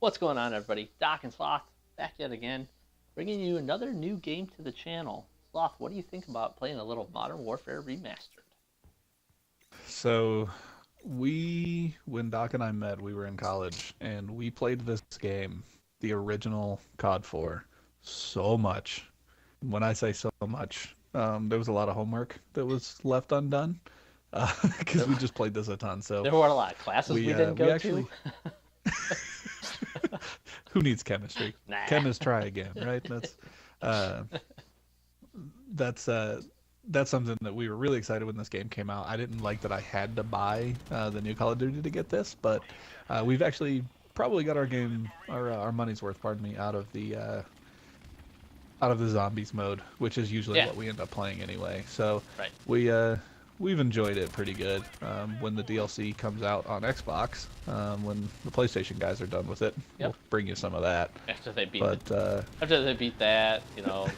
What's going on, everybody? Doc and Sloth back yet again, bringing you another new game to the channel. Sloth, what do you think about playing a little Modern Warfare Remastered? So when Doc and I met, we were in college, and we played this game, the original COD 4, so much. When I say so much, there was a lot of homework that was left undone, because There, we just played this a ton. So there were a lot of classes we didn't we go to. actually, who needs chemistry? Nah. Chemists try again, right? Uh, that's that's something that we were really excited when this game came out. I didn't like that I had to buy the new Call of Duty to get this, but we've actually probably got our money's worth, pardon me, out of the zombies mode, which is usually Yeah, what we end up playing anyway. So right. we've enjoyed it pretty good. When the DLC comes out on Xbox, when the PlayStation guys are done with it, Yep. we'll bring you some of that. After they beat But after they beat that, you know.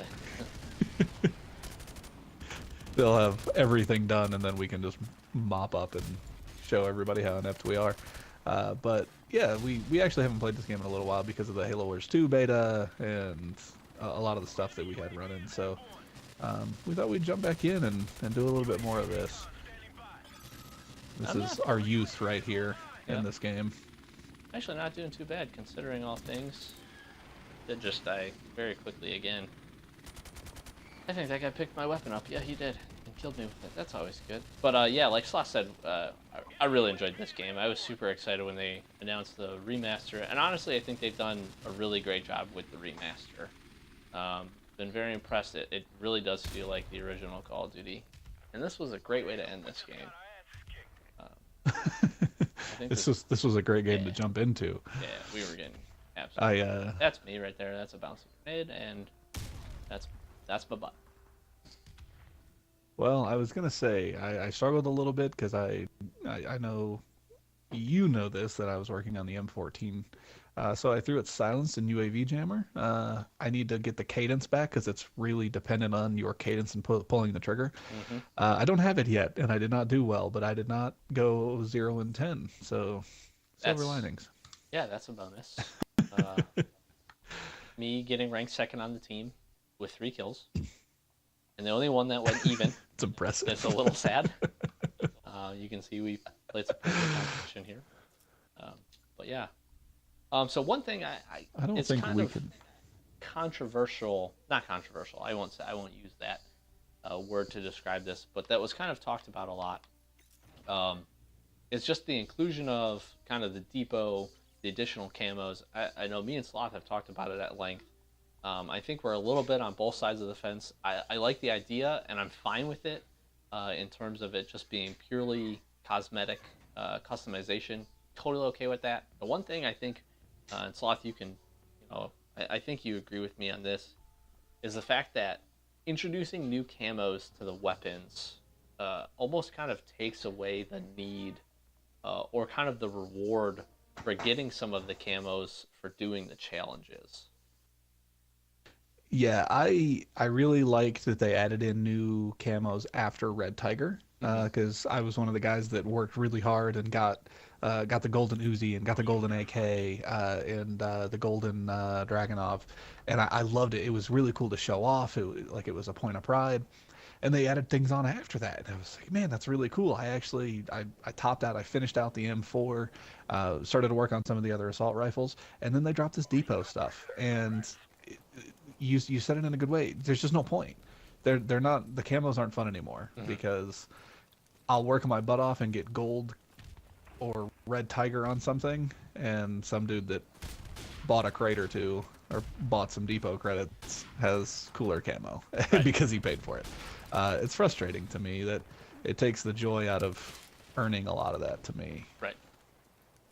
they'll have everything done, and then we can just mop up and show everybody how inept we are. But yeah, we actually haven't played this game in a little while because of the Halo Wars 2 beta and a lot of the stuff that we had running. So we thought we'd jump back in and do a little bit more of this. This is our youth right here in this game. Actually, not doing too bad considering all things. Did just die very quickly again. I think that guy picked my weapon up. Yeah, he did. And killed me with it. That's always good. But yeah, like Sloth said, I really enjoyed this game. I was super excited when they announced the remaster. And honestly, I think they've done a really great job with the remaster. Been very impressed. It really does feel like the original Call of Duty. And this was a great way to end this game. I think This was a great game to jump into. Yeah, we were getting absolutely. I That's me right there. That's a bouncing mid, and that's my butt. Well, I was gonna say I struggled a little bit because I know you know this, that I was working on the M14, so I threw it silenced in UAV jammer. I need to get the cadence back because it's really dependent on your cadence and pulling the trigger. I don't have it yet, and I did not do well, but I did not go 0 and 10, so silver linings. Yeah, that's a bonus. Uh, Me getting ranked second on the team with 3 kills, and the only one that went even. It's impressive. It's a little sad. You can see we played some pretty good competition here. But yeah. So one thing I don't it's think kind we of could. controversial, not controversial. I won't use that word to describe this, but that was kind of talked about a lot. It's just the inclusion of kind of the depot, the additional camos. I know me and Sloth have talked about it at length. I think we're a little bit on both sides of the fence. I like the idea, and I'm fine with it in terms of it just being purely cosmetic customization. Totally okay with that. The one thing I think, and Sloth, you can, I think you agree with me on this, is the fact that introducing new camos to the weapons almost kind of takes away the need or kind of the reward for getting some of the camos for doing the challenges. Yeah, I really liked that they added in new camos after Red Tiger, because I was one of the guys that worked really hard and got the golden Uzi and got the golden AK and the golden Dragunov, and I loved it. It was really cool to show off. It was a point of pride, and they added things on after that. And I was like, man, that's really cool. I topped out. I finished out the M4, started to work on some of the other assault rifles, and then they dropped this depot stuff and. You said it in a good way. There's just no point. They're not, the camos aren't fun anymore because I'll work my butt off and get gold or red tiger on something, and some dude that bought a crate or two or bought some depot credits has cooler camo because he paid for it. It's frustrating to me that it takes the joy out of earning a lot of that to me. Right.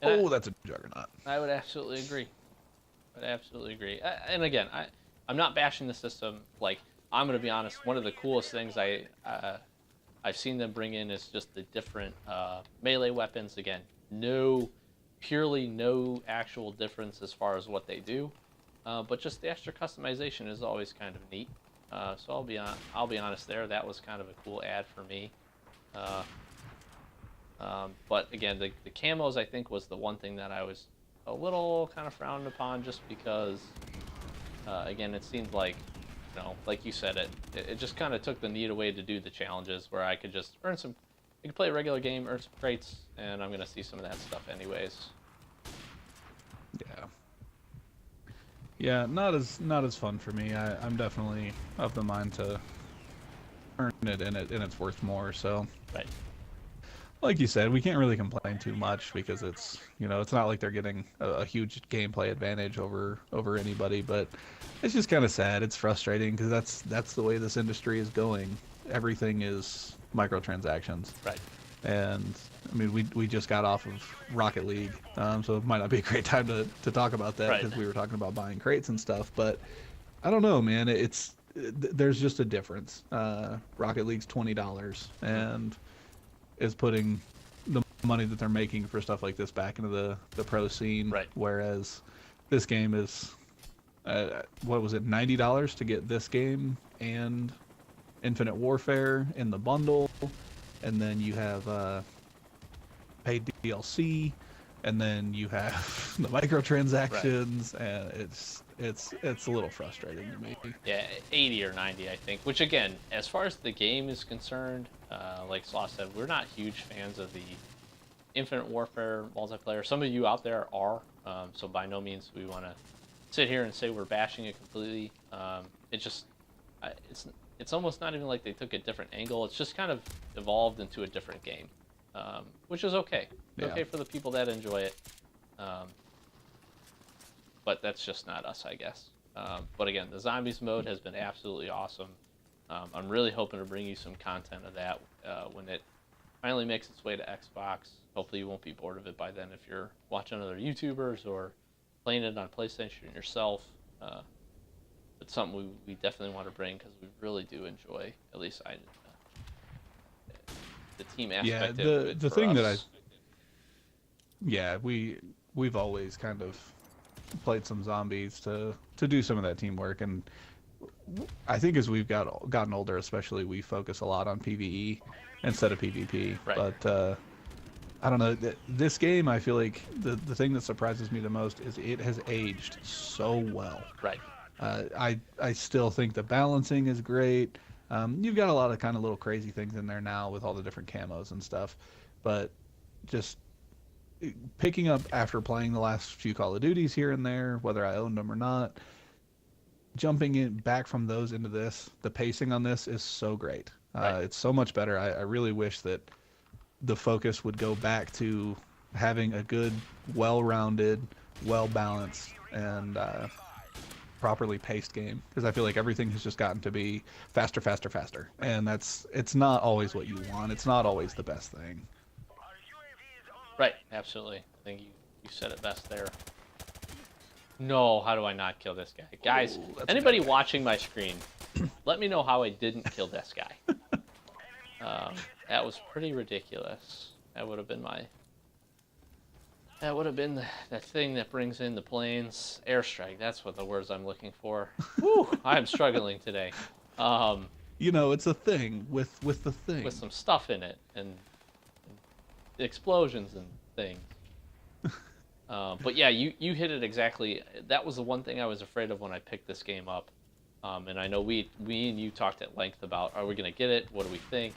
That's a juggernaut. I would absolutely agree. And again, I'm not bashing the system. Like, I'm going to be honest, one of the coolest things I've seen them bring in is just the different melee weapons. Again, purely no actual difference as far as what they do, but just the extra customization is always kind of neat. So I'll be honest there. That was kind of a cool add for me. But again, the camos I think was the one thing that I was a little kind of frowned upon just because, again, it seemed like, like you said, it just kind of took the need away to do the challenges where I could just earn some, I could play a regular game, earn some crates, and I'm gonna see some of that stuff anyways. Yeah. Yeah, not as fun for me. I'm definitely of the mind to earn it, and it's worth more. So, Right. like you said, we can't really complain too much because it's it's not like they're getting a huge gameplay advantage over anybody. But it's just kind of sad. It's frustrating because that's the way this industry is going. Everything is microtransactions. Right. And I mean, we just got off of Rocket League, so it might not be a great time to talk about that Right. because we were talking about buying crates and stuff. But I don't know, man. There's just a difference. Rocket League's $20 and is putting the money that they're making for stuff like this back into the pro scene. Right. Whereas this game is, what was it, $90 to get this game and Infinite Warfare in the bundle, and then you have paid DLC, and then you have the microtransactions, right. And it's a little frustrating to me. Yeah, 80 or 90, I think. Which again, as far as the game is concerned, like Slaw said, we're not huge fans of the Infinite Warfare multiplayer. Some of you out there are, so by no means do we want to sit here and say we're bashing it completely. It's almost not even like they took a different angle. It's just kind of evolved into a different game, which is okay. It's okay for the people that enjoy it, but that's just not us, I guess. But again, the zombies mode has been absolutely awesome. I'm really hoping to bring you some content of that when it finally makes its way to Xbox. Hopefully you won't be bored of it by then if you're watching other YouTubers or playing it on PlayStation yourself. It's something we definitely want to bring because we really do enjoy, at least I, the team aspect. Yeah, the thing that we've always kind of played some zombies to do some of that teamwork, and I think as we've gotten older, especially, we focus a lot on PvE instead of PvP. Right. But I don't know. This game, I feel like the thing that surprises me the most is it has aged so well. Right. I still think the balancing is great. You've got a lot of kind of little crazy things in there now with all the different camos and stuff, but just picking up after playing the last few Call of Duties here and there, whether I owned them or not, jumping in back from those into this, the pacing on this is so great. Right. It's so much better. I really wish that the focus would go back to having a good, well-rounded, well-balanced, and properly paced game, because I feel like everything has just gotten to be faster, and it's not always what you want. It's not always the best thing. Right, absolutely. I think you said it best there. No, how do I not kill this guy? Guys, anybody watching my screen, let me know how I didn't kill this guy. That was pretty ridiculous. That would have been that thing that brings in the planes. Airstrike, that's what the words I'm looking for. Whew, I'm struggling today. It's a thing with the thing. With some stuff in it, and explosions and things. But yeah, you hit it exactly. That was the one thing I was afraid of when I picked this game up. And I know we and you talked at length about, are we going to get it? What do we think?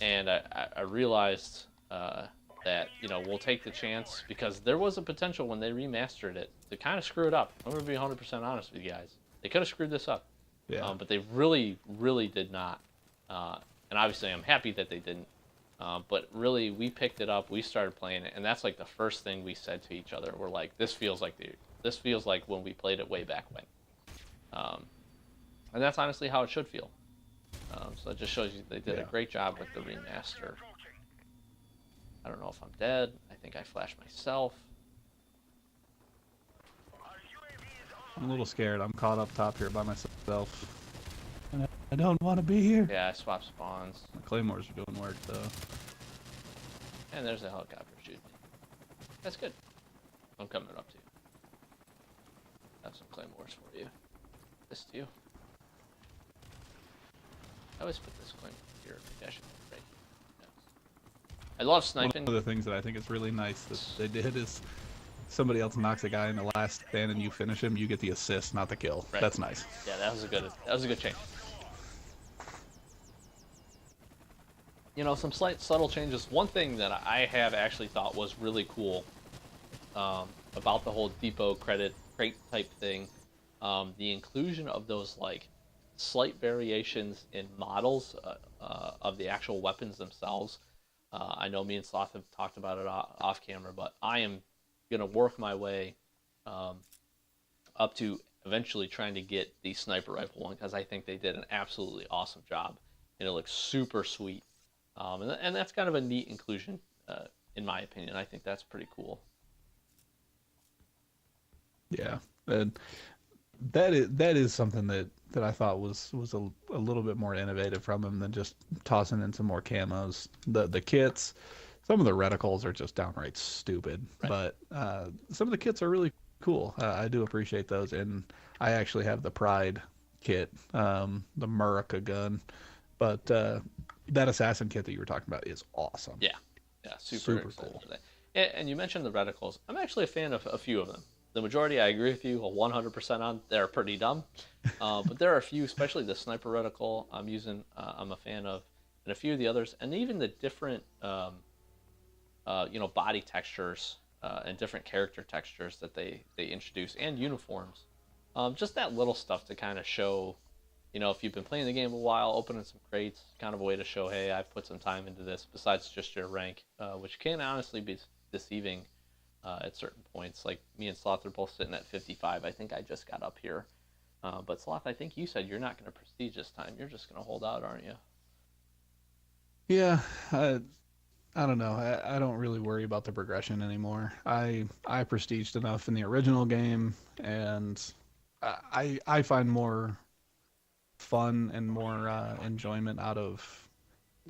And I realized that, we'll take the chance, because there was a potential when they remastered it to kind of screw it up. I'm going to be 100% honest with you guys. They could have screwed this up. Yeah. But they really, really did not. And obviously I'm happy that they didn't. But really, we picked it up, we started playing it, and that's like the first thing we said to each other. We're like, this feels like when we played it way back when. And that's honestly how it should feel. So it just shows you they did a great job with the remaster. I don't know if I'm dead. I think I flashed myself. I'm a little scared. I'm caught up top here by myself. And I don't want to be here. Yeah, I swapped spawns. The claymores are doing work, though. And there's a helicopter shooting me. That's good. I'm coming up to you. I have some claymores for you. This to you. I always put this claymore here. Maybe I should put it right here. I love One sniping. of the things that I think is really nice that they did is somebody else knocks a guy in the last stand and you finish him, you get the assist, not the kill. Right. That's nice. Yeah, that was a good change. You know, some slight subtle changes. One thing that I have actually thought was really cool about the whole depot credit crate type thing, the inclusion of those like slight variations in models of the actual weapons themselves. I know me and Sloth have talked about it off camera, but I am gonna work my way um, up to eventually trying to get the sniper rifle one because I think they did an absolutely awesome job and it looks super sweet. And that's kind of a neat inclusion, in my opinion. I think that's pretty cool. Yeah, and that is something that I thought was a little bit more innovative from him than just tossing in some more camos. The kits, some of the reticles are just downright stupid, Right. but some of the kits are really cool. I do appreciate those, and I actually have the Pride kit, the Murica gun, but that assassin kit that you were talking about is awesome. Yeah. Yeah. Super Super excited cool. for that. And you mentioned the reticles. I'm actually a fan of a few of them. The majority, I agree with you 100% on. They're pretty dumb. But there are a few, especially the sniper reticle I'm using, I'm a fan of, and a few of the others, and even the different, body textures and different character textures that they introduce and uniforms. Just that little stuff to kind of show, if you've been playing the game a while, opening some crates, kind of a way to show, hey, I've put some time into this besides just your rank, which can honestly be deceiving at certain points. Like me and Sloth are both sitting at 55. I think I just got up here. But Sloth, I think you said you're not going to prestige this time. You're just going to hold out, aren't you? Yeah, I don't know. I don't really worry about the progression anymore. I prestiged enough in the original game, and I find more fun and more enjoyment out of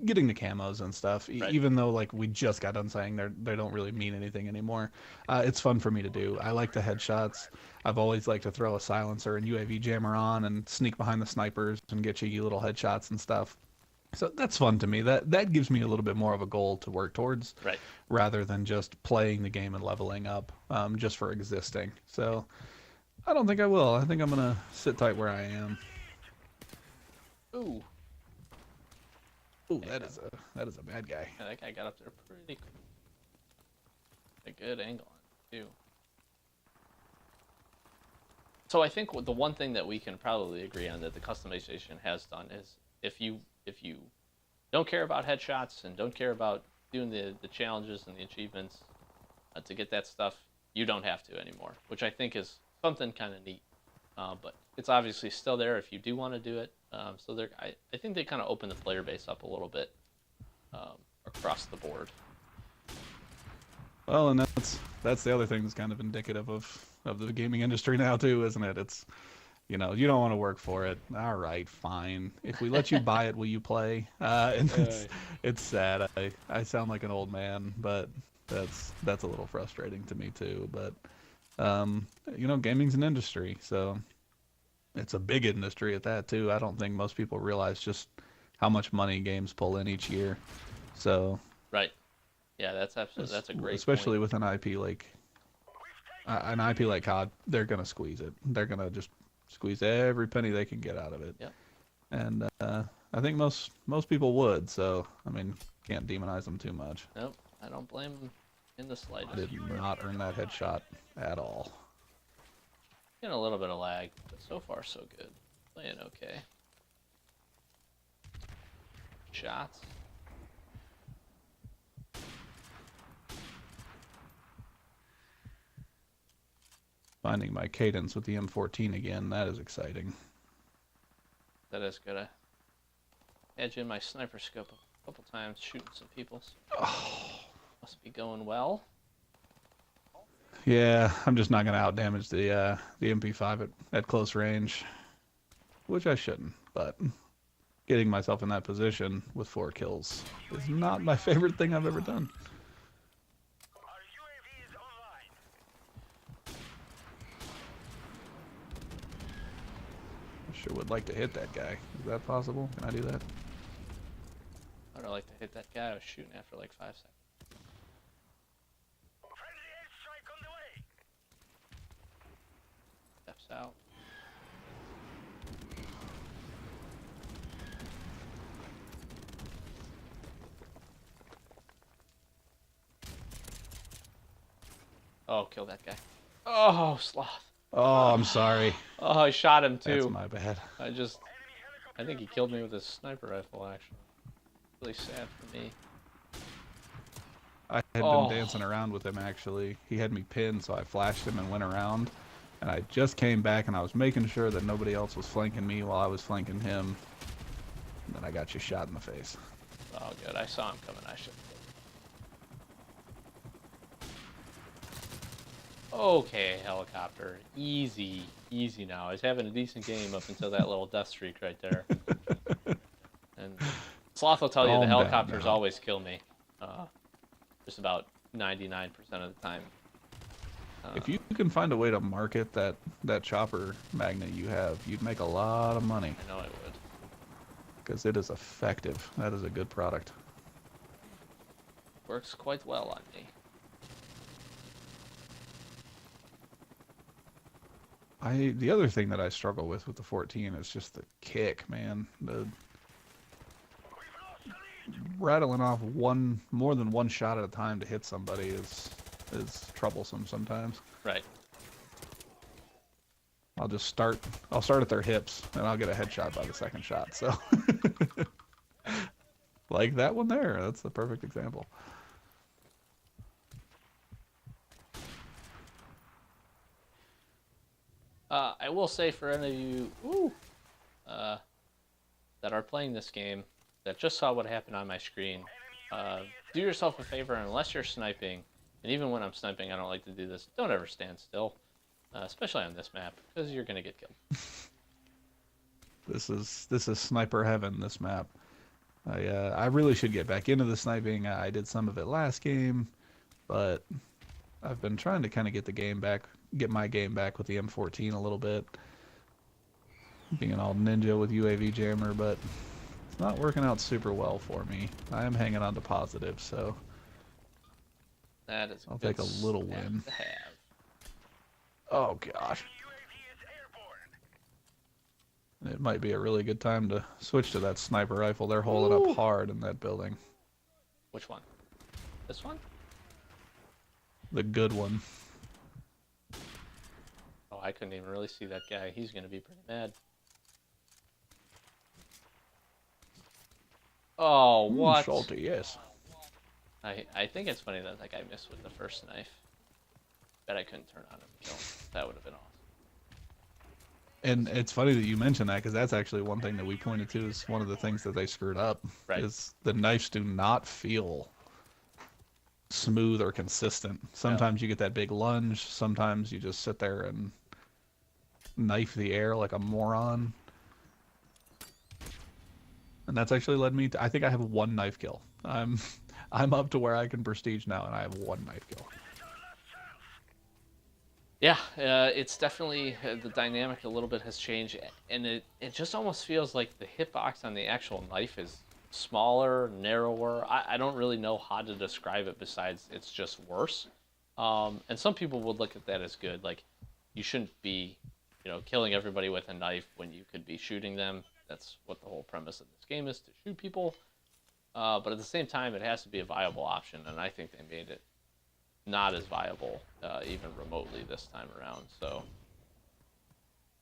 getting the camos and stuff. Right. Even though like we just got done saying they don't really mean anything anymore. It's fun for me to do. I like the headshots. I've always liked to throw a silencer and UAV jammer on and sneak behind the snipers and get cheeky little headshots and stuff. So that's fun to me. That gives me a little bit more of a goal to work towards, Right. rather than just playing the game and leveling up just for existing. So I don't think I will. I think I'm gonna sit tight where I am. Ooh. Ooh, Yeah, that is a bad guy. that guy got up there pretty cool. A good angle on it, too. So I think the one thing that we can probably agree on that the customization has done is if you don't care about headshots and don't care about doing the challenges and the achievements to get that stuff, you don't have to anymore, which I think is something kind of neat. But it's obviously still there if you do want to do it. So I think they kind of open the player base up a little bit across the board. Well, and that's the other thing that's kind of indicative of the gaming industry now too, isn't it? It's you don't want to work for it. All right, fine. If we let you buy it, will you play? And it's sad. I sound like an old man, but that's a little frustrating to me too. But gaming's an industry, so it's a big industry at that too. I don't think most people realize just how much money games pull in each year. So Right. Yeah, that's a great especially point. with an IP like COD, they're gonna squeeze it. They're gonna just squeeze every penny they can get out of it. Yep. And I think most people would. So I mean, can't demonize them too much. Nope. I don't blame them in the I slightest. did not earn that headshot at all. Getting a little bit of lag, but so far so good. Playing okay. Shots. Finding my cadence with the M14 again, that is exciting. That is good. I had you in my sniper scope a couple times shooting some people. Oh, Must be going well. yeah, I'm just not gonna outdamage the MP5 at close range, which I shouldn't. But getting myself in that position with 4 kills is not my favorite thing I've ever done. I sure would like to hit that guy. Is that possible? Can I do that? I'd like to hit that guy I was shooting at for like 5 seconds. Steps out. Oh, kill that guy. Oh, sloth. Oh, I'm sorry. Oh, I shot him too. That's my bad. I think he killed me with his sniper rifle, actually. Really sad for me. I had been dancing around with him, actually. He had me pinned, so I flashed him and went around. And I just came back, and I was making sure that nobody else was flanking me while I was flanking him. And then I got you shot in the face. Oh, good. I saw him coming. I should. Okay, helicopter. Easy. Easy now. I was having a decent game up until that little death streak right there. And Sloth will tell you the helicopters always kill me. Just about 99% of the time. If you can find a way to market that chopper magnet you have, you'd make a lot of money. I know I would. Because it is effective. That is a good product. Works quite well on me. The other thing that I struggle with the 14 is just the kick, man. The rattling off more than one shot at a time to hit somebody is troublesome sometimes. Right. I'll start at their hips and I'll get a headshot by the second shot. So like that one there, that's the perfect example. I will say for any of you that are playing this game that just saw what happened on my screen, do yourself a favor, unless you're sniping, and even when I'm sniping, I don't like to do this, don't ever stand still, especially on this map, because you're going to get killed. This is sniper heaven, this map. I really should get back into the sniping. I did some of it last game, but I've been trying to kind of get my game back with the M14 a little bit. Being an all ninja with UAV jammer, but it's not working out super well for me. I am hanging on to positive, so that is I'll take a little win. Oh gosh. It might be a really good time to switch to that sniper rifle. They're holding up hard in that building. Which one? This one? The good one. Oh, I couldn't even really see that guy. He's going to be pretty mad. Oh, what? Schulte, yes. I think it's funny that guy missed with the first knife. Bet I couldn't turn on him and kill him. That would have been awesome. And it's funny that you mentioned that, because that's actually one thing that we pointed to as one of the things that they screwed up. Right. Is the knives do not feel smooth or consistent. Sometimes you get that big lunge. Sometimes you just sit there and knife the air like a moron. And that's actually led me to, I think I have one knife kill. I'm up to where I can prestige now, and I have one knife kill. Yeah, it's definitely, the dynamic a little bit has changed, and it just almost feels like the hitbox on the actual knife is smaller, narrower. I don't really know how to describe it besides it's just worse. And some people would look at that as good. Like, you shouldn't be, killing everybody with a knife when you could be shooting them. That's what the whole premise of this game is, to shoot people. But at the same time, it has to be a viable option, and I think they made it not as viable, even remotely this time around. So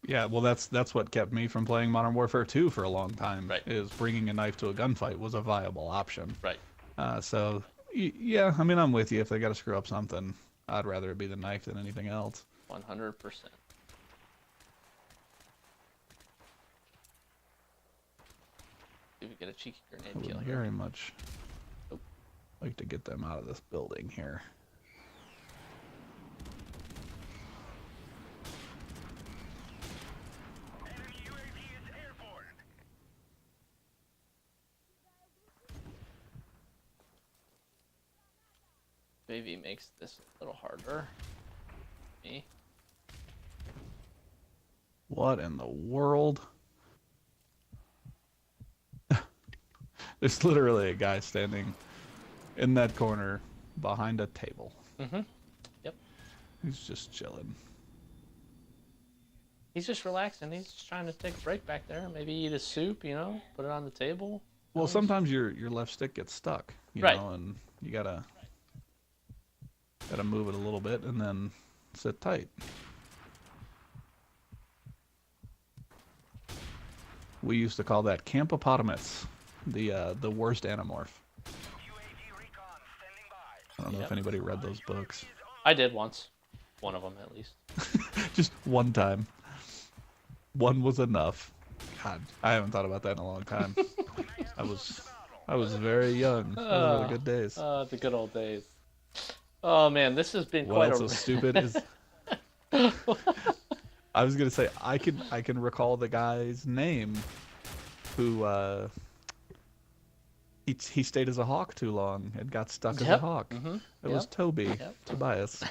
yeah, well, that's what kept me from playing Modern Warfare 2 for a long time. Right. Is bringing a knife to a gunfight was a viable option. Right. So yeah, I mean, I'm with you. If they got to screw up something, I'd rather it be the knife than anything else. 100%. See if we get a cheeky grenade kill here. Very much like to get them out of this building here. Maybe makes this a little harder. Me. What in the world? There's literally a guy standing in that corner behind a table. Mm-hmm. Yep. He's just chilling. He's just relaxing. He's just trying to take a break back there. Maybe eat a soup, put it on the table. Well, sometimes your left stick gets stuck, Right. and you gotta move it a little bit and then sit tight. We used to call that Campopotamus, the worst Animorph. I don't know if anybody read those books. I did once. One of them, at least. Just one time. One was enough. God, I haven't thought about that in a long time. I was very young. Those were the good days. The good old days. Oh man, this has been What quite else is stupid is I was gonna say I can recall the guy's name who he stayed as a hawk too long and got stuck as a hawk. Mm-hmm. It was Toby. Tobias.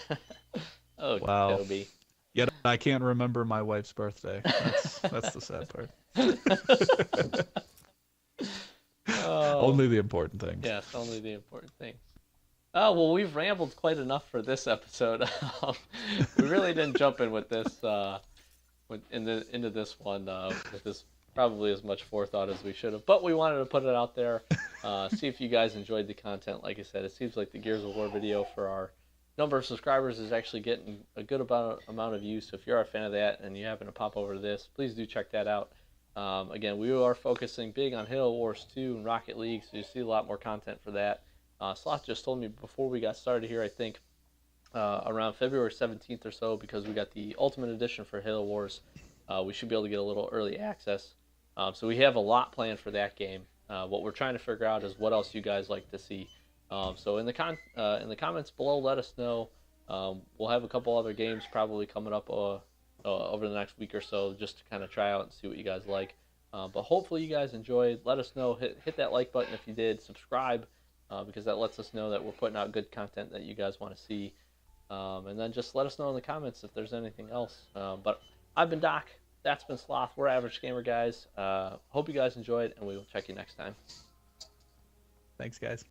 Oh, wow. Toby. Yet I can't remember my wife's birthday. That's the sad part. Only the important things. Yes, only the important things. Oh, well, we've rambled quite enough for this episode. We really didn't jump in with this, into this one with this probably as much forethought as we should have. But we wanted to put it out there, see if you guys enjoyed the content. Like I said, it seems like the Gears of War video for our number of subscribers is actually getting a good amount of views. So if you're a fan of that and you happen to pop over to this, please do check that out. Again, we are focusing big on Halo Wars 2 and Rocket League, so you see a lot more content for that. Sloth just told me before we got started here, I think around February 17th or so, because we got the Ultimate Edition for Halo Wars, we should be able to get a little early access. So we have a lot planned for that game. What we're trying to figure out is what else you guys like to see. So in the comments below, let us know. We'll have a couple other games probably coming up over the next week or so, just to kind of try out and see what you guys like. But hopefully you guys enjoyed. Let us know. Hit that like button if you did. Subscribe, because that lets us know that we're putting out good content that you guys want to see. And then just let us know in the comments if there's anything else. But I've been Doc. That's been Sloth. We're Average Gamer guys. Hope you guys enjoyed, and we will check you next time. Thanks, guys.